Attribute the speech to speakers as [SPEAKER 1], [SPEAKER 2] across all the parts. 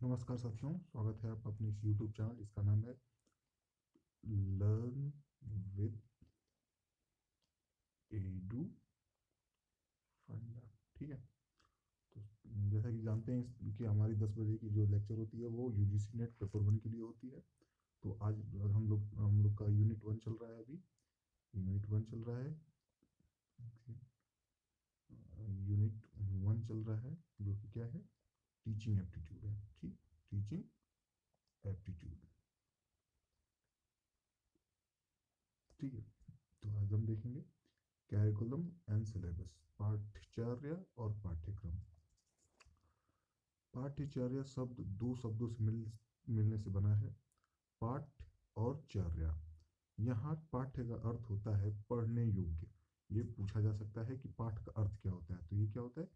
[SPEAKER 1] नमस्कार साथियों, स्वागत है आपका अपने इस YouTube चैनल जिसका नाम है लर्न विद एडू फंडा। ठीक है। तो जैसा कि जानते हैं कि हमारी 10 बजे की जो लेक्चर होती है वो यूजीसी नेट पेपर 1 के लिए होती है। तो आज हम लोग का यूनिट 1 चल रहा है। अभी यूनिट 1 चल रहा है। यूनिट 1 चल रहा है जो कि क्या है, टीचिंग एप्टीट्यूड है। ठीक, टीचिंग एप्टीट्यूड। ठीक है। तो आज हम देखेंगे कैरिकुलम एंड सिलेबस, पाठ्यचर्या और पाठ्यक्रम। पाठ्यचर्या शब्द दो शब्दों से मिलने से बना है, पाठ और चर्या। यहाँ पाठ्य का अर्थ होता है पढ़ने योग्य। ये पूछा जा सकता है कि पाठ का अर्थ क्या होता है, तो ये क्या होता है,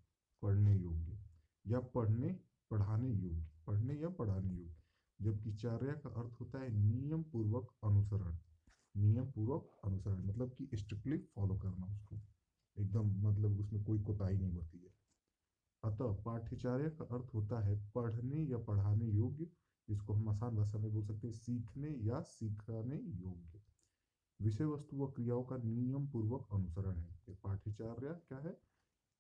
[SPEAKER 1] पढ़ने योग्य या पढ़ाने योग्य, पढ़ने या पढ़ाने योग्य। जबकि चर्या का अर्थ होता है नियम पूर्वक अनुसरण। नियम पूर्वक अनुसरण मतलब कि स्ट्रिक्टली फॉलो करना उसको, एकदम मतलब उसमें कोई कोताही नहीं बरती है। अतः पाठ्यचर्या का अर्थ होता है पढ़ने या पढ़ाने योग्य, जिसको हम आसान भाषा में बोल सकते हैं सीखने या सिखाने योग्य। विषय वस्तु व क्रियाओं का नियम पूर्वक अनुसरण है। ये पाठ्यचर्या क्या है,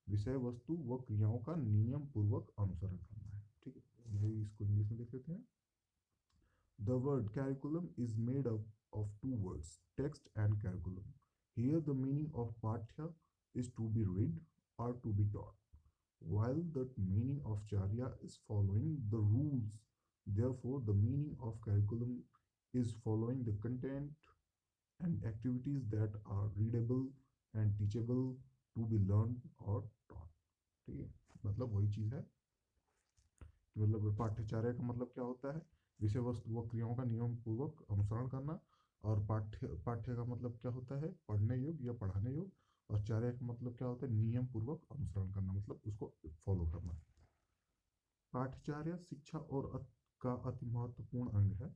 [SPEAKER 1] विषय वस्तु व क्रियाओं का नियम पूर्वक अनुसरण करना है। ठीक है, ये इसको इंग्लिश में देख लेते हैं। The word curriculum is made up of two words, text and curriculum. Here the meaning of pathya is to be read or to be taught, while the meaning of charya is following the rules. Therefore, the meaning of curriculum is following the content and activities that are readable and teachable, to be learned or taught. ठीक है, मतलब वही चीज़ है कि मतलब पाठ्यचर्या का मतलब क्या होता है, विषय वस्तु व क्रियाओं का नियम पूर्वक अनुसरण करना। और पाठ्य का मतलब क्या होता है, पढ़ने योग्य या पढ़ाने योग्य। और चर्या का मतलब क्या होता है, नियम पूर्वक अनुसरण करना, मतलब उसको फॉलो करना। पाठ्यचर्या शिक्षा का अति महत्वपूर्ण अंग है,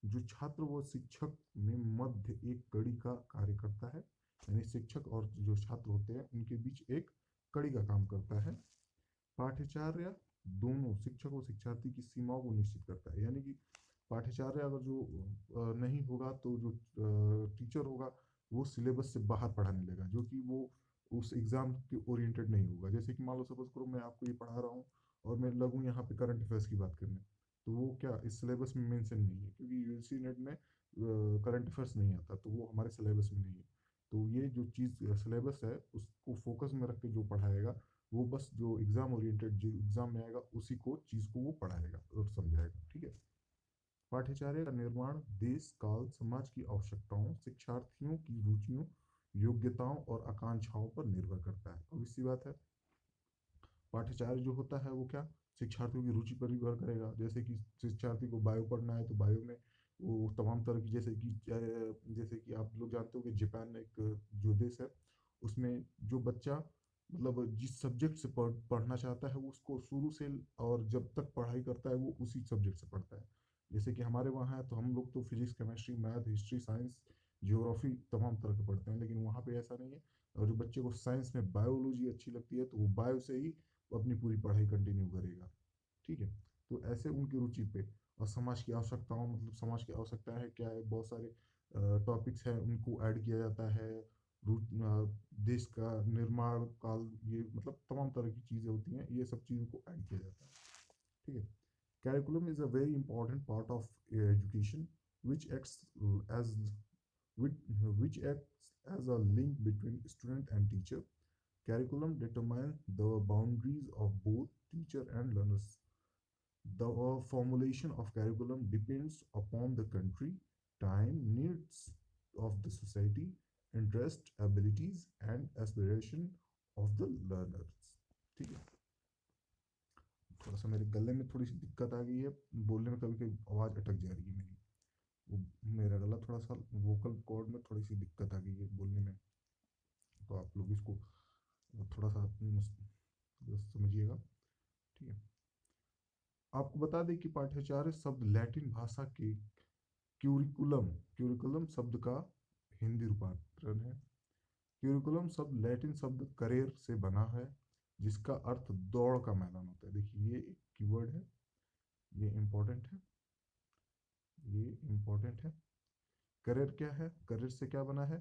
[SPEAKER 1] जो छात्र व शिक्षक में मध्य एक कड़ी का कार्य करता है। यानी शिक्षक और जो छात्र होते हैं उनके बीच एक कड़ी का काम करता है। पाठ्यचर्या दोनों शिक्षक और शिक्षार्थी की सीमाओं को निश्चित करता है। यानी कि पाठ्यचर्या अगर जो नहीं होगा तो जो टीचर होगा वो सिलेबस से बाहर पढ़ाने लगेगा, जो कि वो उस एग्जाम के ओरिएंटेड नहीं होगा। जैसे कि मान लो सपोज करो मैं आपको ये पढ़ा रहा हूँ और मैं लगूँ यहाँ पे करंट अफेयर्स की बात करने, तो वो क्या इस सिलेबस में मेंशन नहीं है, क्योंकि यूजीसी नेट में करंट अफेयर्स नहीं आता, तो वो हमारे सिलेबस में नहीं है। तो ये जो चीज़ सिलेबस है उसको फोकस में रख के जो पढ़ाएगा वो बस जो एग्जाम ओरिएंटेड जो एग्जाम में आएगा उसी को चीज़ को वो पढ़ाएगा और समझाएगा। ठीक है। पाठ्यचर्या का निर्माण देश काल समाज की आवश्यकताओं, शिक्षार्थियों की रुचियों, योग्यताओं और आकांक्षाओं पर निर्भर करता है। अब इसी बात है, पाठ्यचर्या जो होता है वो क्या शिक्षार्थियों की रुचि पर निर्भर करेगा। जैसे कि शिक्षार्थी को बायो पढ़ना है तो बायो में वो तमाम तरह की, जैसे कि आप लोग जानते हो कि जापान एक जो देश है उसमें जो बच्चा मतलब जिस सब्जेक्ट से पढ़ना चाहता है वो उसको शुरू से और जब तक पढ़ाई करता है वो उसी सब्जेक्ट से पढ़ता है। जैसे कि हमारे वहाँ है तो हम लोग तो physics chemistry math history science geography तमाम तरह के पढ़ते हैं, लेकिन वहाँ पे ऐसा नहीं है। और जो बच्चे को साइंस में बायोलॉजी अच्छी लगती है तो वो बायो से ही वो अपनी पूरी पढ़ाई कंटिन्यू करेगा। ठीक है। तो ऐसे उनकी रुचि पे और समाज की आवश्यकताओं, मतलब समाज की आवश्यकताएं है क्या है, बहुत सारे टॉपिक्स हैं उनको ऐड किया जाता है। देश का निर्माण काल, ये मतलब तमाम तरह की चीज़ें होती हैं, ये सब चीज़ों को ऐड किया जाता है। ठीक है। Curriculum is a very important part of education, which acts as which acts as a link between student and teacher. Curriculum determines the boundaries of both teacher and learners. The formulation of curriculum depends upon the country, time, needs of the society, interest, abilities, and aspiration of the learners. ठीक है। थोड़ा सा मेरे गले में थोड़ी सी दिक्कत आ गई है, बोलने में कभी कभी आवाज़ अटक जा रही है मेरी। वो मेरा गला थोड़ा सा वोकल कॉर्ड में थोड़ी सी दिक्कत आ गई है बोलने में, तो आप लोग इसको थोड़ा सा समझिएगा। ठीक है। आपको बता दें कि पाठ्यचर्या शब्द लैटिन भाषा के क्यूरिकुलम क्यूरिकुलम शब्द का हिंदी रूपांतरण है। क्यूरिकुलम शब्द लैटिन शब्द करेर से बना है, जिसका अर्थ दौड़ का मैदान होता है। देखिए ये एक कीवर्ड है, ये इम्पोर्टेंट है, ये इम्पोर्टेंट है। करियर क्या है, करियर से क्या बना है,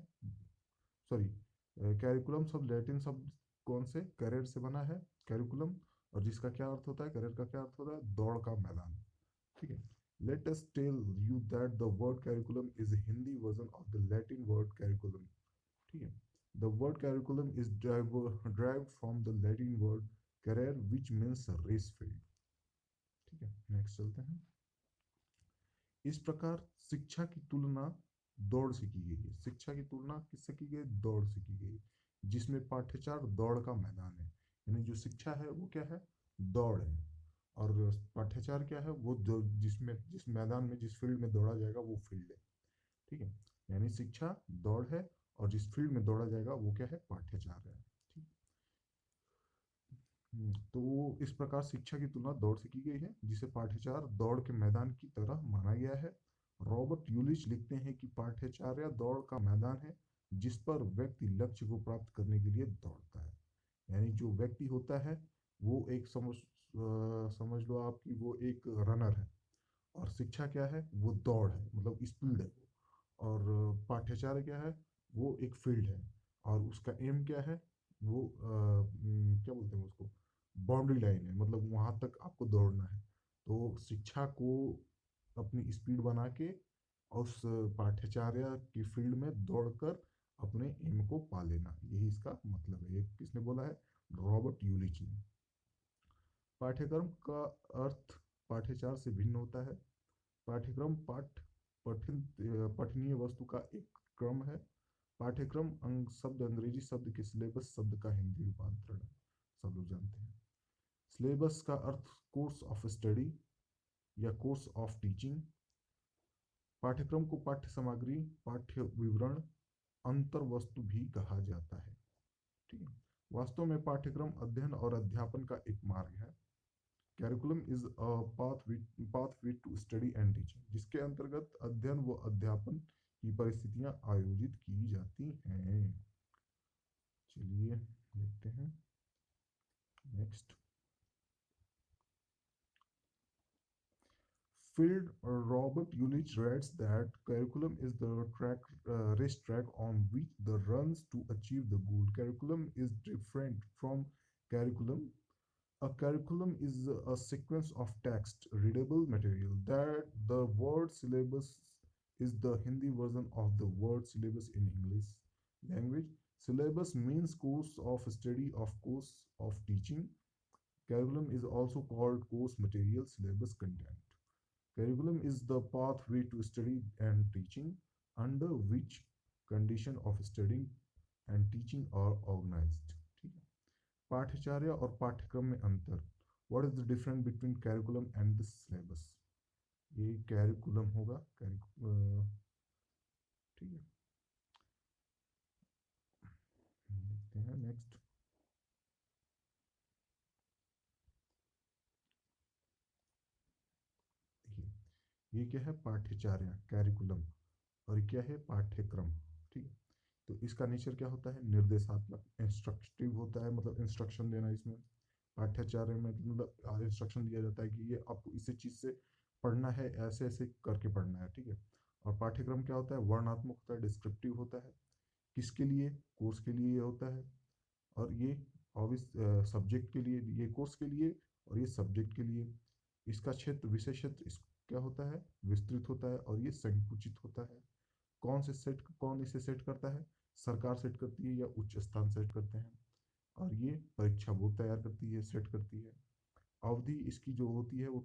[SPEAKER 1] सॉरी, कैरिकुलम शब्द लैटिन शब्द कौन से करियर से बना है, कैरिकुलम, और जिसका क्या अर्थ होता है, करियर का क्या अर्थ होता है, दौड़ का मैदान। ठीक है। Let us tell you that the word curriculum is Hindi version of the Latin word curriculum. ठीक है। The word curriculum is derived from the Latin word career which means race field. ठीक है, नेक्स्ट चलते हैं। इस प्रकार शिक्षा की तुलना दौड़ से की गई है। शिक्षा की तुलना किससे की गई, दौड़ से की गई, जिसमें पाठ्यचार दौड़ का मैदान है। यानी जो शिक्षा है वो क्या है, दौड़ है, और पाठ्यचार क्या है, वो जिसमें जिस मैदान में जिस फील्ड में दौड़ा जाएगा वो फील्ड है। ठीक है। यानी शिक्षा दौड़ है, और जिस फील्ड में दौड़ा जाएगा वो क्या है, पाठ्यचार है। ठीक। तो इस प्रकार शिक्षा की तुलना दौड़ से की गई है, जिसे पाठ्यचार दौड़ के मैदान की तरह माना गया है। रॉबर्ट यूलिच लिखते हैं कि पाठ्यचर्या दौड़ का मैदान है, जिस पर व्यक्ति लक्ष्य को प्राप्त करने के लिए दौड़ता है। यानी जो व्यक्ति होता है वो एक समझ लो आप कि वो एक रनर है, और शिक्षा क्या है, वो दौड़ है, मतलब स्पीड है। और पाठ्यचर्या क्या है, वो एक फील्ड है, और उसका एम क्या है, वो क्या बोलते हैं उसको, बाउंड्री लाइन है, मतलब वहाँ तक आपको दौड़ना है। तो शिक्षा को अपनी स्पीड बना के उस पाठ्यचर्या की फील्ड में दौड़कर अपने एम को पा लेना, यही इसका मतलब है। ये किसने बोला है, रॉबर्ट यूलिच ने। पाठ्यक्रम का अर्थ पाठ्यचार से भिन्न होता है। पाठ्यक्रम पठनीय वस्तु का एक क्रम है। पाठ्यक्रम शब्द अंग्रेजी शब्द के सिलेबस शब्द का हिंदी रूपांतरण है, सब लोग जानते हैं। सिलेबस का अर्थ कोर्स ऑफ स्टडी या कोर्स ऑफ टीचिंग। पाठ्यक्रम को पाठ्य सामग्री, पाठ्य विवरण, अंतर वस्तु भी कहा जाता है। ठीक है। वास्तव में पाठ्यक्रम अध्ययन और अध्यापन का एक मार्ग है। Curriculum is a pathway to study and teaching, जिसके अंतर्गत अध्ययन व अध्यापन की परिस्थितियां आयोजित की जाती हैं। चलिए देखते हैं next. Field Robert Ulich writes that curriculum is the race track on which the runs to achieve the goal. Curriculum is different from curriculum. A curriculum is a sequence of text, readable material. That the word syllabus is the Hindi version of the word syllabus in English language. Syllabus means course of study, of course of teaching. Curriculum is also called course material, syllabus content. Curriculum is the pathway to study and teaching, under which condition of studying and teaching are organized. ठीक है। पाठ्यचर्या और पाठ्यक्रम में अंतर। What is the difference between curriculum and the syllabus? ये curriculum होगा, ठीक है। देखते हैं नेक्स्ट। देखिए, ये क्या है, पाठ्यचर्या कैरिकुलम, और क्या है, पाठ्यक्रम। ठीक है। तो इसका नेचर क्या होता है, निर्देशात्मक, इंस्ट्रक्टिव होता है, मतलब इंस्ट्रक्शन देना। इसमें पाठ्यचर्या में मतलब इंस्ट्रक्शन दिया जाता है कि ये आपको इसी चीज़ से पढ़ना है, ऐसे ऐसे करके पढ़ना है। ठीक है। और पाठ्यक्रम क्या होता है, वर्णात्मक होता है, डिस्क्रिप्टिव होता है। किसके लिए, कोर्स के लिए ये होता है, और ये ऑब्वियस सब्जेक्ट के लिए, ये कोर्स के लिए, और ये सब्जेक्ट के लिए। इसका क्षेत्र, विषय क्षेत्र क्या होता है, विस्तृत होता है, और ये संकुचित होता है। कौन इसे सेट करता है, सरकार सेट करती है या उच्च स्थान सेट करते हैं। और ये परीक्षा बोर्ड तैयार करती है, सेट करती है। अवधि इसकी जो होती है वो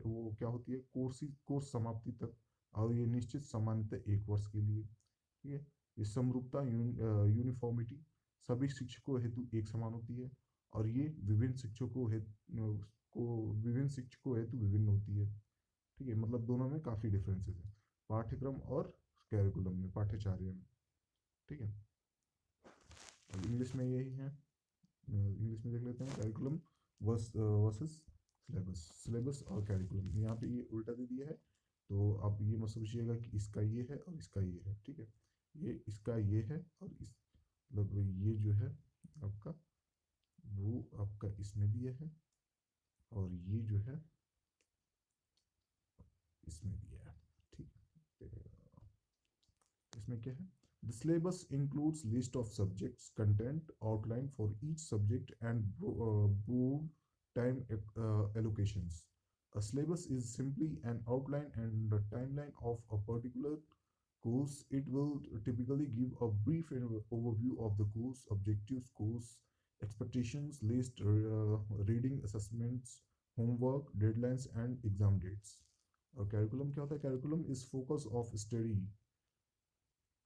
[SPEAKER 1] वो क्या होती है, कोर्स समाप्ति तक, और ये निश्चित सामान्यतः 1 वर्ष के लिए। ठीक है। ये समरूपता, यूनिफॉर्मिटी सभी शिक्षकों हेतु एक समान होती है, और ये विभिन्न शिक्षकों हेतु विभिन्न होती है। ठीक है, मतलब दोनों में काफ़ी डिफरेंसेस है, पाठ्यक्रम और कैरिकुलम में, पाठ्यचर्या में। ठीक है। अब इंग्लिश में यही है, इंग्लिश में देख लेते हैं, कैरिकुलम वर्सेस सिलेबस। सिलेबस और कैरिकुलम, यहाँ पे ये उल्टा दे दिया है, तो आप ये मत सोचिएगा कि इसका ये है और इसका ये है। ठीक है। ये इसका ये है, और इस मतलब ये जो है आपका, वो आपका इसमें दिया है, और ये जो है इसमें दिया है। ठीक है, इसमें क्या है? The syllabus includes list of subjects, content, outline for each subject, and broad time allocations. A syllabus is simply an outline and the timeline of a particular course. It will typically give a brief overview of the course, objectives, course expectations, list, reading assessments, homework, deadlines, and exam dates. और curriculum क्या होता है? Curriculum is focus of study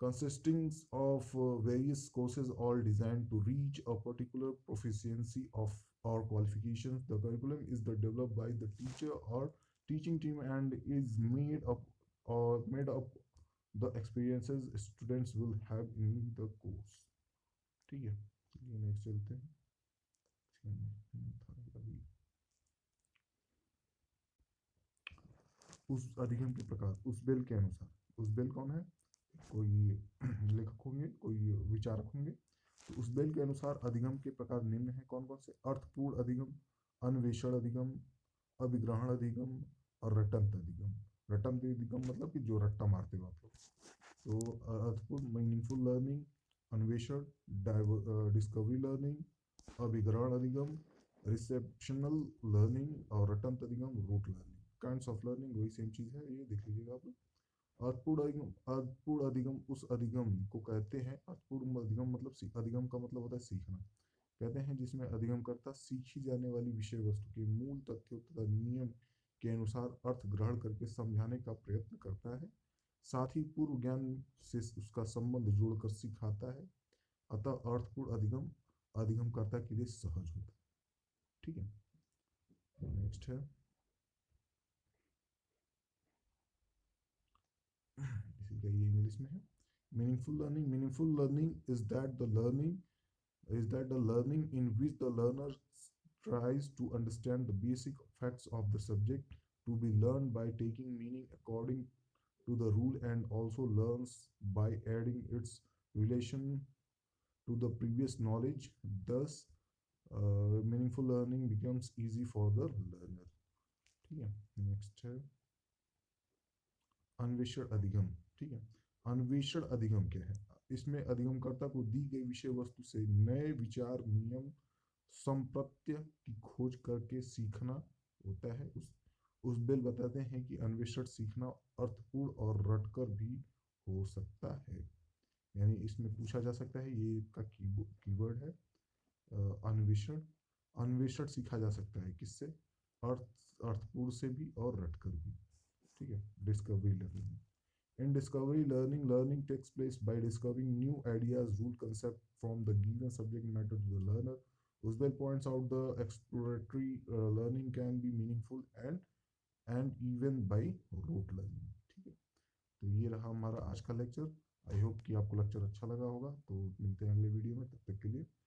[SPEAKER 1] consisting of various courses all designed to reach a particular proficiency of or qualifications. The curriculum is developed by the teacher or teaching team and is made up the experiences students will have in the course. ठीक है, चलिए next चलते हैं। उस अधिगम के प्रकार उस बिल के अनुसार, उस बिल कौन है? कोई लेखक होंगे, कोई विचारक होंगे। तो उस बिल के अनुसार अधिगम के प्रकार निम्न है। कौन कौन से? अर्थपूर्ण अधिगम, अन्वेषण अधिगम, अभिग्रहण अधिगम और रटंत अधिगम। रटंत अधिगम मतलब कि जो रट्टा मारते हो आप लोग। तो अर्थपूर्ण मीनिंगफुल लर्निंग, अन्वेषण डिस्कवरी लर्निंग, अभिग्रहण अधिगम रिसेप्शनल लर्निंग और रटंत अधिगम rote learning. Kinds of learning वही सेम चीज़ है, ये देख लीजिएगा आप लोग। अर्थपूर्ण अधिगम उस अधिगम को कहते हैं। अर्थपूर्ण अधिगम मतलब अधिगम का मतलब होता है सीखना। कहते हैं जिसमें अधिगम करता सीखी जाने वाली विषय वस्तु के मूल तथ्यों तथा नियम के अनुसार अर्थ ग्रहण करके समझाने का प्रयत्न करता है, साथ ही पूर्व ज्ञान से उसका संबंध जोड़कर सिखाता है। अतः अर्थपूर्ण अधिगम अधिगमकर्ता के लिए सहज होता है। ठीक है, नेक्स्ट है इसी का, ये इंग्लिश में है। Meaningful learning is that the learning in which the learner tries to understand the basic facts of the subject to be learned by taking meaning according to the rule and also learns by adding its relation to the previous knowledge. Thus meaningful learning becomes easy for the learner. ठीक है, next है अन्वेषण अधिगम। ठीक है, अन्वेषण अधिगम क्या है? इसमें अधिगमकर्ता को दी गई विषय वस्तु से नए विचार, नियम, संप्रत्य की खोज करके सीखना होता है। उस बिल बताते हैं कि अन्वेषण सीखना अर्थपूर्ण और रटकर भी हो सकता है। यानी इसमें पूछा जा सकता है, ये का कीवर्ड है अन्वेषण। अन्वेषण सीखा जा सकता है किससे? अर्थपूर्ण से भी और रटकर भी। ठीक है, discovery learning. In discovery learning, learning takes place by discovering new ideas, rule, concept from the given subject matter to the learner. Usbel points out the exploratory learning can be meaningful and even by rote learning. ठीक है, तो ये रहा हमारा आज का lecture. I hope कि आपको लेक्चर अच्छा लगा होगा। तो मिलते हैं अगले वीडियो में, तब तक के लिए